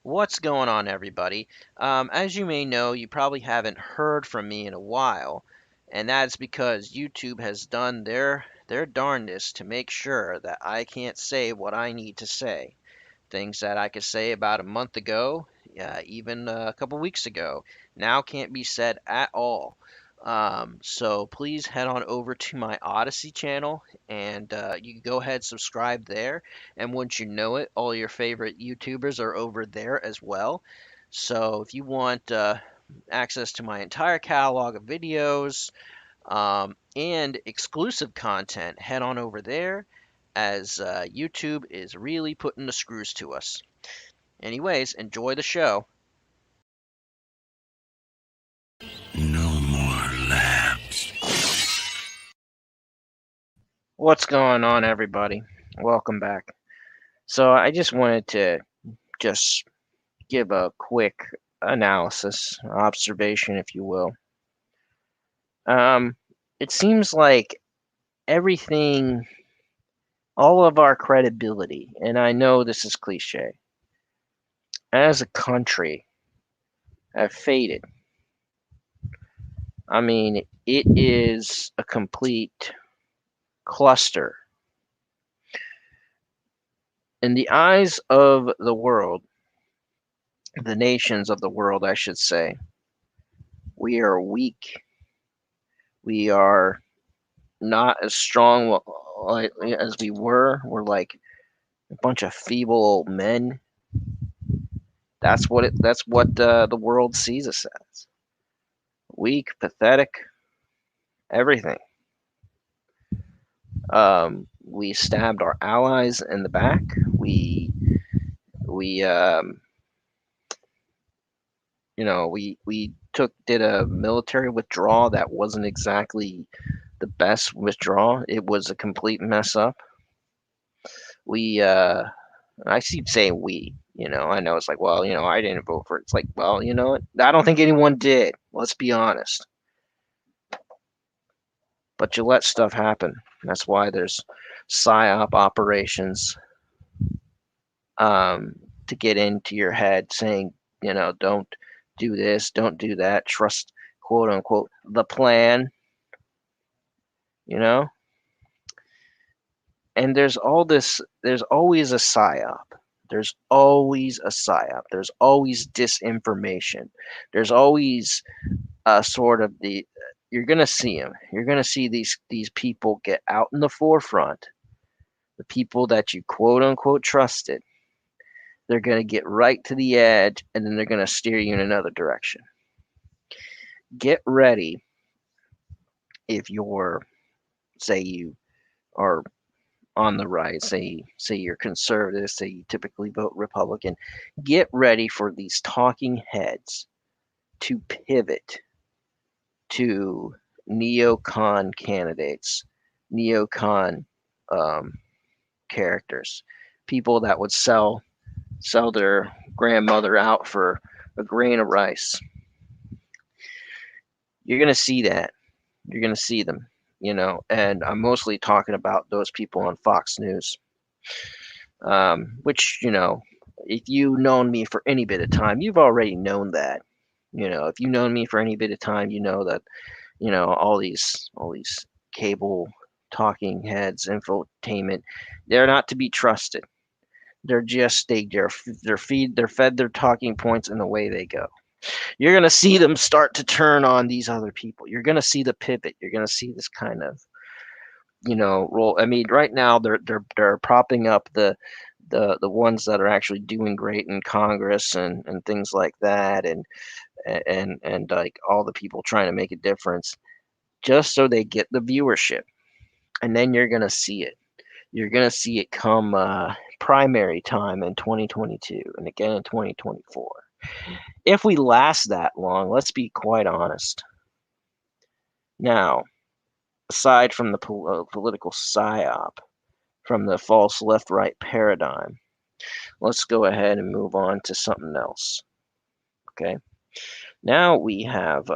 What's going on, everybody? As you may know, you probably haven't heard from me in a while, and that's because YouTube has done their darndest to make sure that I can't say what I need to say. Things that I could say about a month ago, even a couple weeks ago, now can't be said at all. So please head on over to my Odyssey channel and you can go ahead subscribe there. And once you know it, all your favorite YouTubers are over there as well. So if you want access to my entire catalog of videos and exclusive content, head on over there as YouTube is really putting the screws to us. Anyways, enjoy the show. No more labs. What's going on, everybody? Welcome back. So I just wanted to just give a quick analysis, observation, if you will. Um, it seems like everything, all of our credibility, and I know this is cliche, as a country have faded. I mean, it is a complete cluster. In the eyes of the world, the nations of the world, I should say, we are weak. We are not as strong as we were. We're like a bunch of feeble men. That's what the world sees us as. Weak, pathetic, everything. We stabbed our allies in the back. We we did a military withdrawal that wasn't exactly the best withdrawal. It was a complete mess up. We I keep saying we. I know it's like, well, I didn't vote for it. It's like, well, you know what? I don't think anyone did. Let's be honest. But you let stuff happen. That's why there's psyop operations um, to get into your head saying, don't do this, don't do that, trust, quote unquote, the plan, you know? And there's always a psyop. There's always a psyop. There's always disinformation. There's always a sort of you're gonna see them. You're gonna see these people get out in the forefront. The people that you quote unquote trusted, they're gonna get right to the edge, and then they're gonna steer you in another direction. Get ready if you're, say you are on the right, say you're conservative, say you typically vote Republican, get ready for these talking heads to pivot to neocon candidates, neocon um, characters, people that would sell their grandmother out for a grain of rice. You're gonna see that. You're gonna see them, and I'm mostly talking about those people on Fox News. Which, if you've known me for any bit of time, you've already known that. If you've known me for any bit of time, you know that, all these cable talking heads, infotainment, they're not to be trusted. They're just they're fed their talking points and the way they go. You're gonna see them start to turn on these other people. You're gonna see the pivot. You're gonna see this kind of, role. I mean, right now they're propping up the ones that are actually doing great in Congress and things like that, and like all the people trying to make a difference, just so they get the viewership. And then you're gonna see it. You're gonna see it come primary time in 2022 and again in 2024. If we last that long, let's be quite honest. Now, aside from the political psyop, from the false left-right paradigm, let's go ahead and move on to something else. Okay. Now we have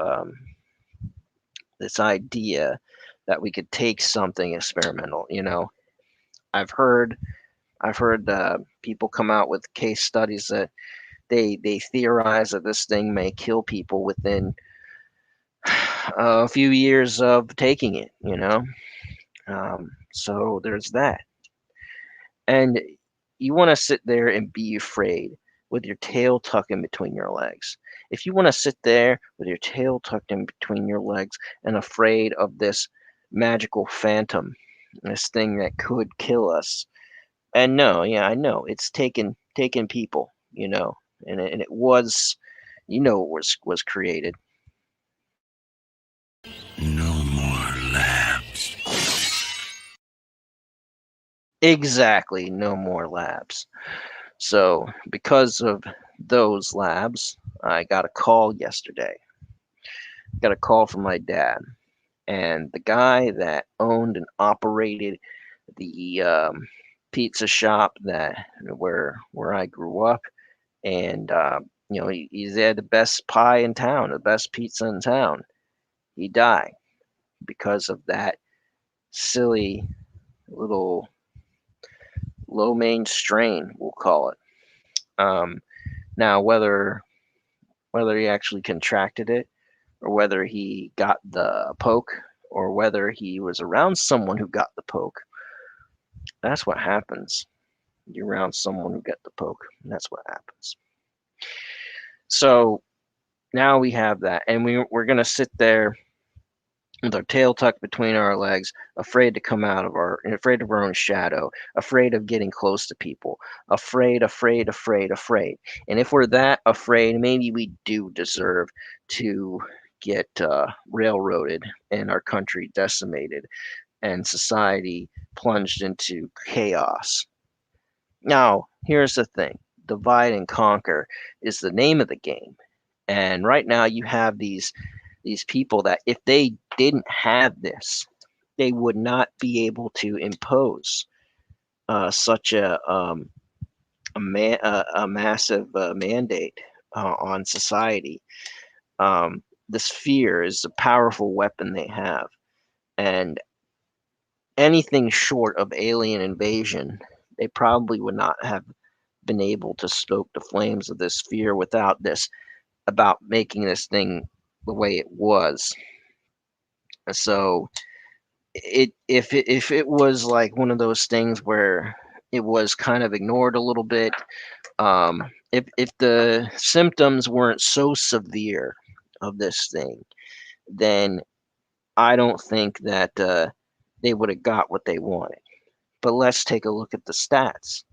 this idea that we could take something experimental. I've heard I've heard people come out with case studies that They theorize that this thing may kill people within a few years of taking it. So there's that. And you want to sit there and be afraid with your tail tucked in between your legs. If you want to sit there with your tail tucked in between your legs and afraid of this magical phantom, this thing that could kill us, and no, yeah, I know it's taken people, and it was, was created. No more labs. Exactly, no more labs. So because of those labs, I got a call yesterday. Got a call from my dad, and the guy that owned and operated the pizza shop that where I grew up, and he's had the best pie in town, the best pizza in town. He died because of that silly little low main strain, we'll call it. Now, whether he actually contracted it, or whether he got the poke, or whether he was around someone who got the poke, that's what happens. You're around someone who got the poke, and that's what happens. So now we have that, and we're gonna sit there with our tail tucked between our legs, afraid to come out of afraid of our own shadow, afraid of getting close to people, afraid. And if we're that afraid, maybe we do deserve to get railroaded and our country decimated and society plunged into chaos. Now, here's the thing: divide and conquer is the name of the game. And right now, you have these people that if they didn't have this, they would not be able to impose such a massive mandate on society. This fear is a powerful weapon they have, and anything short of alien invasion, they probably would not have been able to stoke the flames of this fear without this, about making this thing the way it was. So if it was like one of those things where it was kind of ignored a little bit, if the symptoms weren't so severe of this thing, then I don't think that they would have got what they wanted. But let's take a look at the stats.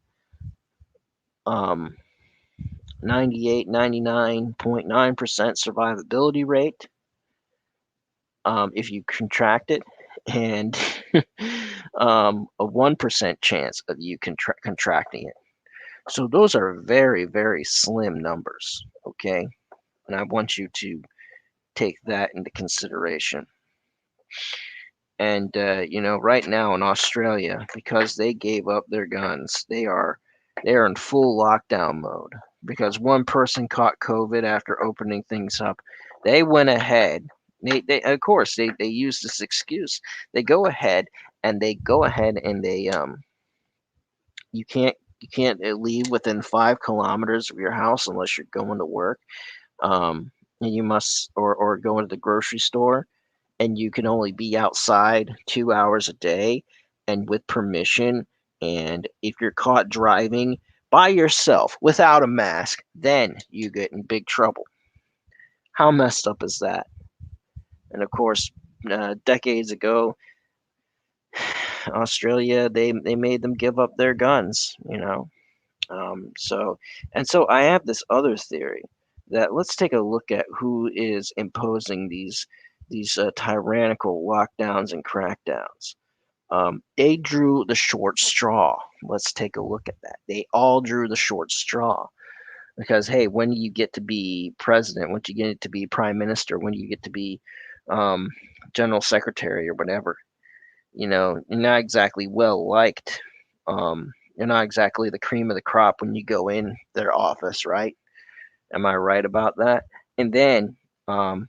Um, 99.9% survivability rate if you contract it, and a 1% chance of you contracting it. So those are very, very slim numbers, okay? And I want you to take that into consideration. And right now in Australia, because they gave up their guns, they are in full lockdown mode because one person caught COVID after opening things up. They went ahead. They of course they use this excuse. They go ahead and they you can't leave within 5 kilometers of your house unless you're going to work. And you must or go into the grocery store, and you can only be outside 2 hours a day and with permission. And if you're caught driving by yourself without a mask, then you get in big trouble. How messed up is that? And of course, decades ago, Australia, they made them give up their guns. So I have this other theory that let's take a look at who is imposing these tyrannical lockdowns and crackdowns. They drew the short straw. Let's take a look at that. They all drew the short straw because hey, when do you get to be president? When do you get to be prime minister? When do you get to be um, general secretary or whatever? You're not exactly well liked. You're not exactly the cream of the crop when you go in their office, right? Am I right about that? And then, um,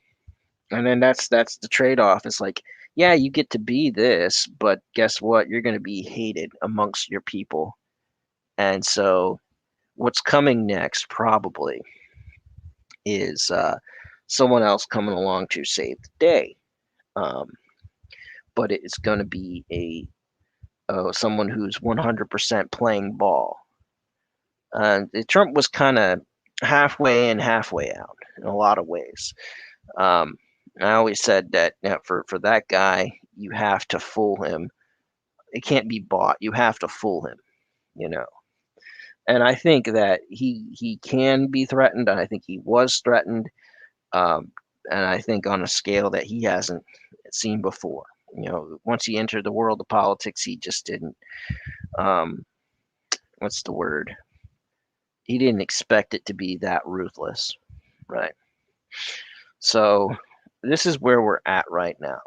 and then that's the trade-off. It's like, yeah, you get to be this, but guess what? You're going to be hated amongst your people. And so what's coming next probably is someone else coming along to save the day. Um, but it's going to be a someone who's 100% playing ball. Trump was kind of halfway in, halfway out in a lot of ways. Um, I always said that, for that guy, you have to fool him. It can't be bought. You have to fool him, you know. And I think that he can be threatened, and I think he was threatened, um, and I think on a scale that he hasn't seen before. Once he entered the world of politics, he just didn't. Um, what's the word? He didn't expect it to be that ruthless, right? So this is where we're at right now,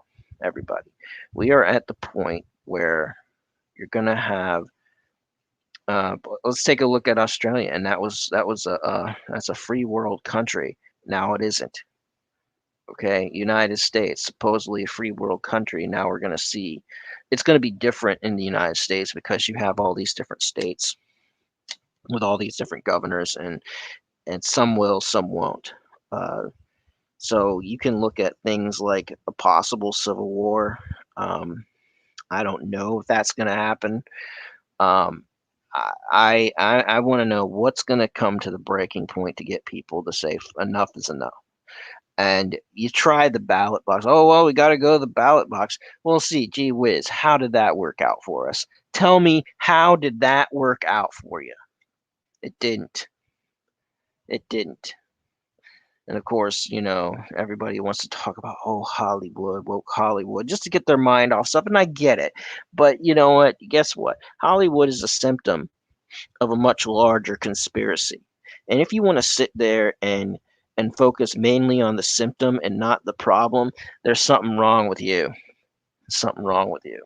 everybody. We are at the point where you're gonna have. Let's take a look at Australia, and that's a free world country. Now it isn't. Okay, United States, supposedly a free world country. Now we're going to see it's going to be different in the United States because you have all these different states with all these different governors, and some will, some won't. Uh, so you can look at things like a possible civil war. Um, I don't know if that's going to happen. Um, I want to know what's going to come to the breaking point to get people to say enough is enough. And you try the ballot box. Oh, well, we got to go to the ballot box. Well, see, gee whiz, how did that work out for us? Tell me, how did that work out for you? It didn't. It didn't. And of course, everybody wants to talk about, oh, Hollywood, woke Hollywood, just to get their mind off stuff. And I get it. But you know what? Guess what? Hollywood is a symptom of a much larger conspiracy. And if you want to sit there and focus mainly on the symptom and not the problem, there's something wrong with you. Something wrong with you.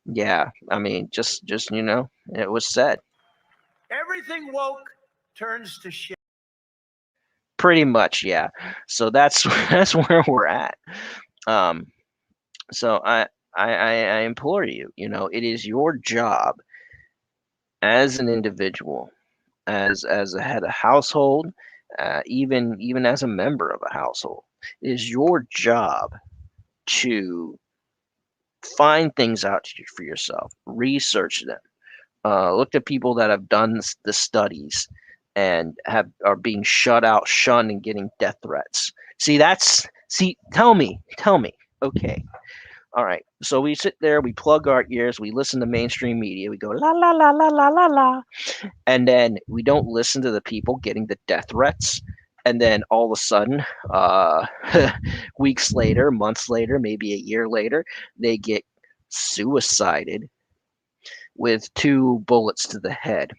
Yeah, I mean, just it was said. Everything woke turns to shit. Pretty much, yeah. So that's that's where we're at. Um, so I implore you, it is your job as an individual, as a head of household, even as a member of a household, it is your job to find things out for yourself, research them, look at people that have done the studies and are being shut out, shunned, and getting death threats. Tell me, okay. All right. So we sit there, we plug our ears, we listen to mainstream media, we go la la la la la la la, and then we don't listen to the people getting the death threats. And then all of a sudden, weeks later, months later, maybe a year later, they get suicided with 2 bullets to the head.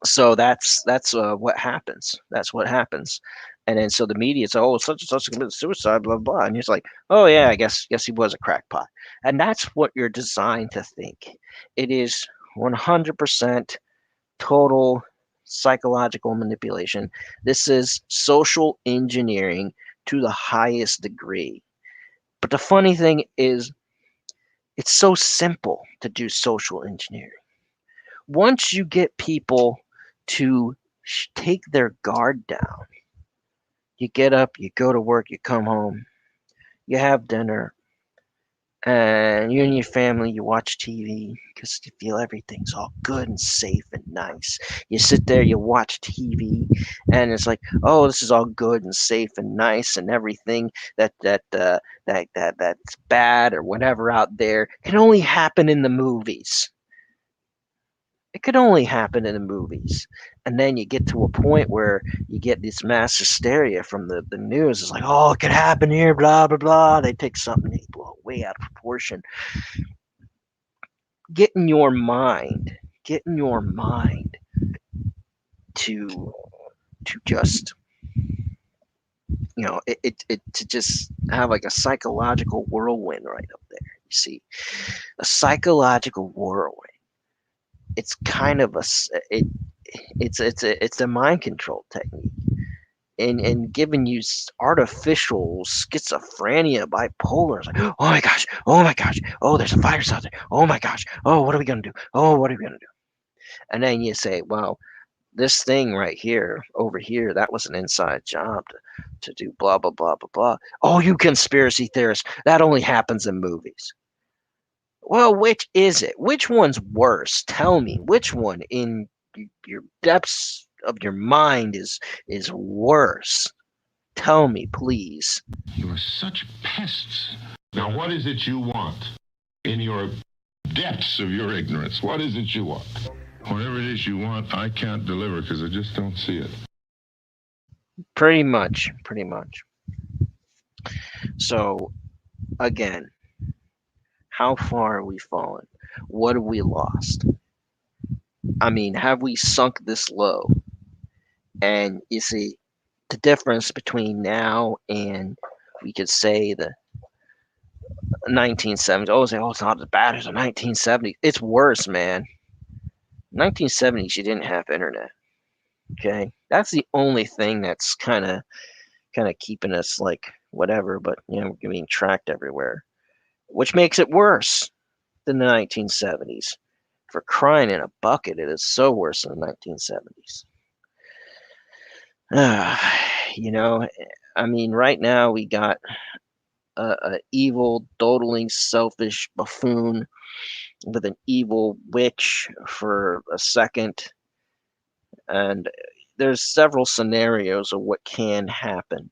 So that's what happens. That's what happens. And then so the media says, oh, such and such committed suicide, blah blah. And he's like, oh yeah, I guess he was a crackpot. And that's what you're designed to think. It is 100% total psychological manipulation. This is social engineering to the highest degree. But the funny thing is, it's so simple to do social engineering. Once you get people to take their guard down, you get up, you go to work, you come home, you have dinner, and you and your family, you watch TV because you feel everything's all good and safe and nice. You sit there, you watch TV, and it's like, oh, this is all good and safe and nice, and everything that's bad or whatever out there can only happen in the movies. It could only happen in the movies. And then you get to a point where you get this mass hysteria from the news. It's like, oh, it could happen here, blah, blah, blah. They take something, they blow it way out of proportion. Get in your mind to just, to just have like a psychological whirlwind right up there. You see, a psychological whirlwind. It's kind of it's a mind control technique, and giving you artificial schizophrenia, bipolar. It's like, oh my gosh, oh, there's a virus out there. Oh my gosh, oh, what are we gonna do? Oh, what are we gonna do? And then you say, well, this thing right here, over here, that was an inside job to do blah, blah, blah, blah, blah. Oh, you conspiracy theorists, that only happens in movies. Well, which is it? Which one's worse? Tell me, which one in your depths of your mind is worse? Tell me, please. You are such pests. Now, what is it you want in your depths of your ignorance? What is it you want? Whatever it is you want, I can't deliver because I just don't see it. Pretty much, pretty much. So, again, how far have we fallen? What have we lost? I mean, have we sunk this low? And you see, the difference between now and we could say the 1970s. Oh, say, oh, it's not as bad as the 1970s. It's worse, man. 1970s, you didn't have internet. Okay, that's the only thing that's kind of keeping us like whatever. But we're being tracked everywhere, which makes it worse than the 1970s. For crying in a bucket, it is so worse than the 1970s. I mean, right now we got a evil, dawdling, selfish buffoon with an evil witch for a second, and there's several scenarios of what can happen.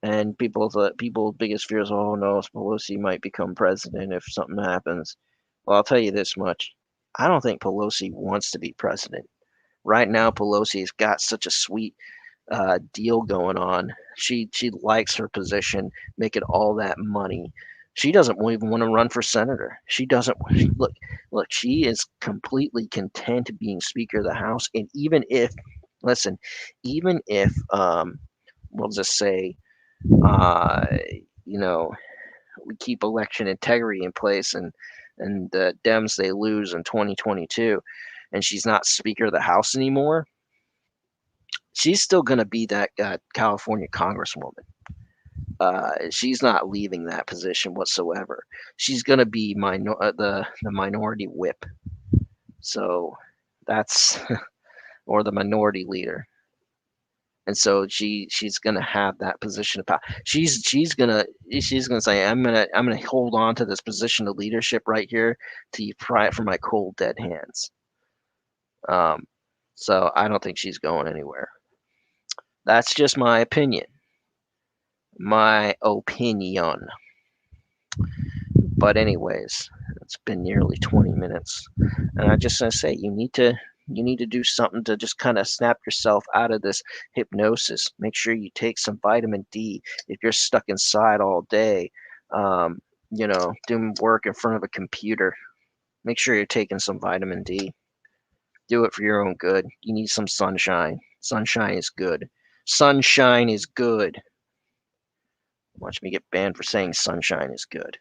And people's biggest fears, oh no, Pelosi might become president if something happens. Well, I'll tell you this much: I don't think Pelosi wants to be president. Right now, Pelosi's got such a sweet deal going on. She likes her position, making all that money. She doesn't even want to run for senator. She doesn't look. She is completely content being Speaker of the House. And even if, listen, even if we'll just say, we keep election integrity in place, and the Dems, they lose in 2022, and she's not Speaker of the House anymore, she's still going to be that California Congresswoman. She's not leaving that position whatsoever. She's going to be the minority whip. So that's or the minority leader. And so she's gonna have that position of power. She's gonna say, I'm gonna hold on to this position of leadership right here till you pry it from my cold dead hands. So I don't think she's going anywhere. That's just my opinion. My opinion. But anyways, it's been nearly 20 minutes, and I just want to say you need to do something to just kind of snap yourself out of this hypnosis. Make sure you take some vitamin D if you're stuck inside all day, doing work in front of a computer. Make sure you're taking some vitamin D. Do it for your own good. You need some sunshine. Sunshine is good. Sunshine is good. Watch me get banned for saying sunshine is good.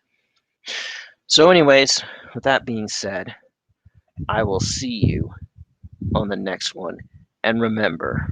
So anyways, with that being said, I will see you on the next one. And remember,